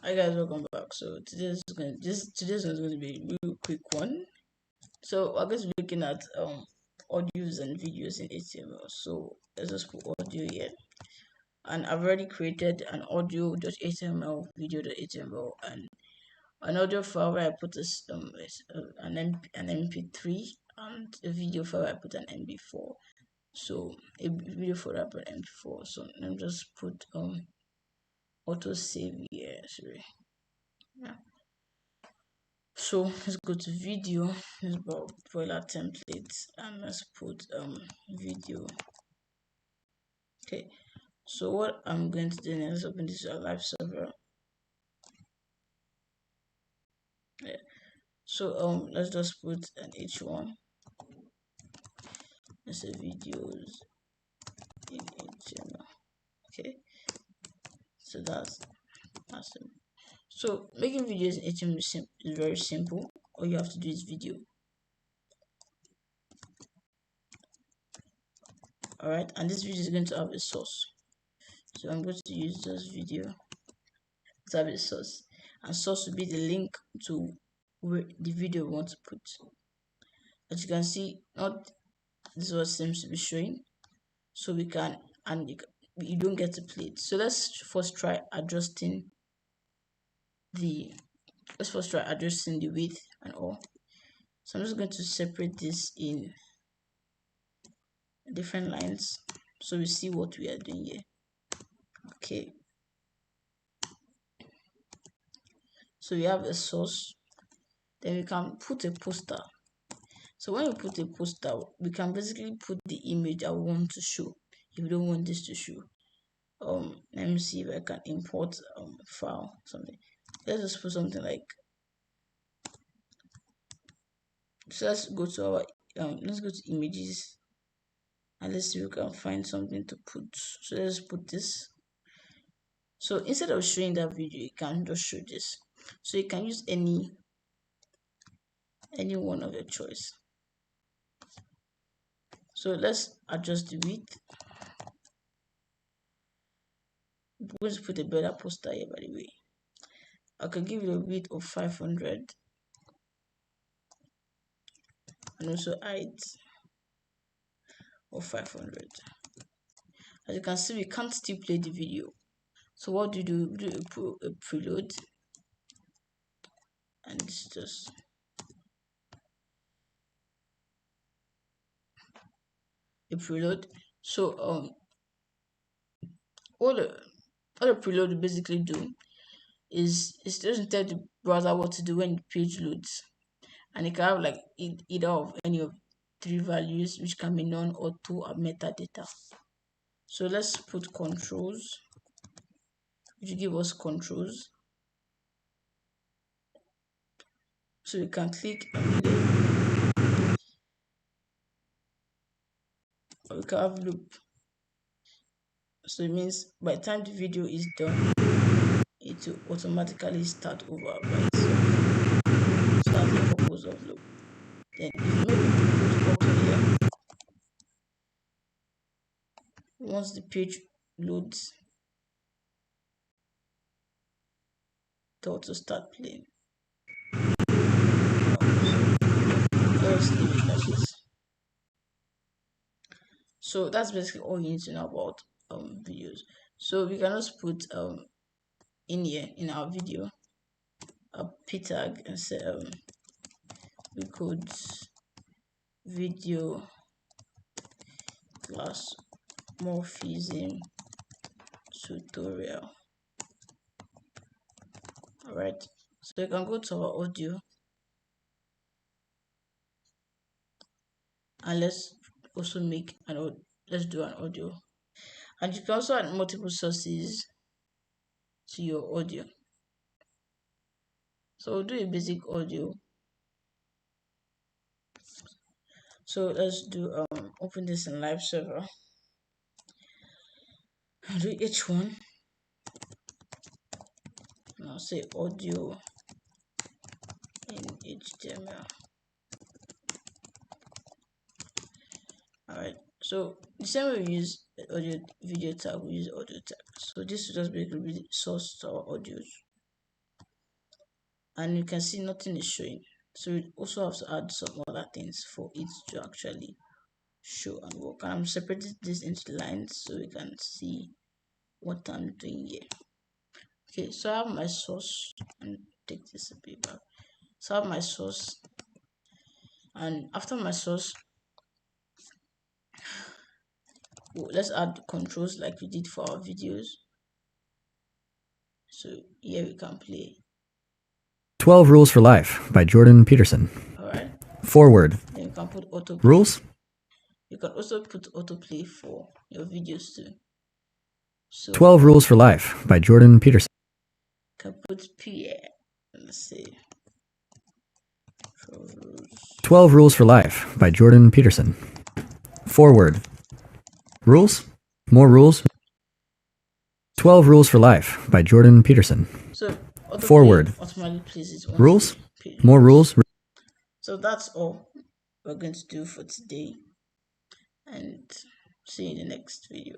Hi guys, welcome back. So today's is going to be a real quick one. So we're going to be looking at audios and videos in HTML. So let's just put audio here, and I've already created an audio.html, video.html, and an audio file where I put this an MP3, and a video file where I put an MP4. So a video file I put MP4. So let me just put auto save here. Sorry. Yeah. So let's go to video. Let's go broiler templates and let's put video. Okay, so what I'm going to do now is open this live server. Yeah. So let's just put an H1. Let's say videos in HTML. Okay, so that's awesome. So making videos in HTML is very simple. All you have to do is video. Alright, and this video is going to have a source. So I'm going to use this video to have a source, and source will be the link to where the video we want to put. As you can see, not this is what seems to be showing, so we can, and you don't get to play it. So let's first try adjusting the width and all. So I'm just going to separate this in different lines so we see what we are doing here. Okay, so we have a source, then we can put a poster. So when we put a poster, we can basically put the image I want to show if we don't want this to show. Let me see if I can import file something. Let's just put something like, so let's go to our let's go to images and let's see if we can find something to put. So let's put this. So instead of showing that video, you can just show this. So you can use any one of your choice. So let's adjust the width. I'm going to put a better poster here, by the way. I can give it a width of 500 and also height of 500. As you can see, we can't still play the video. So what do? We do a preload, and it's just a preload. So what the preload basically do is it doesn't tell the browser what to do when the page loads, and it can have like either of any of three values, which can be none, or two are metadata. So let's put controls, which give us controls. So we can click and play, or we can have loop. So it means by the time the video is done, it will automatically start over by itself. So that's the purpose of loop. Then if maybe you put auto here, once the page loads, it will auto start playing. Let's leave it like this. So that's basically all you need to know about videos. So we can just put in here in our video a p tag and say we could video class morphism tutorial. All right, so you can go to our audio and let's also make let's do an audio, and you can also add multiple sources to your audio. So we'll do a basic audio. So let's do open this in live server. I'll do H1. And I'll say audio in HTML. Alright, so the same way we use audio video tag, we use audio tag. So this will just basically be the source to our audios. and you can see nothing is showing. So we also have to add some other things for it to actually show and work. And I'm separating this into lines so we can see what I'm doing here. Okay, so I have my source, and take this a bit back. So I have my source, and after my source, let's add controls like we did for our videos. So here we can play 12 Rules for Life by Jordan Peterson. Alright. Forward. Then you can put autoplay. Rules? You can also put autoplay for your videos too. So 12 Rules for Life by Jordan Peterson. You can put P. Let's see. 12 Rules for Life by Jordan Peterson. Forward. Rules? More rules? 12 Rules for Life by Jordan Peterson. So forward. Automatically places it rules? More rules? So that's all we're going to do for today. And see you in the next video.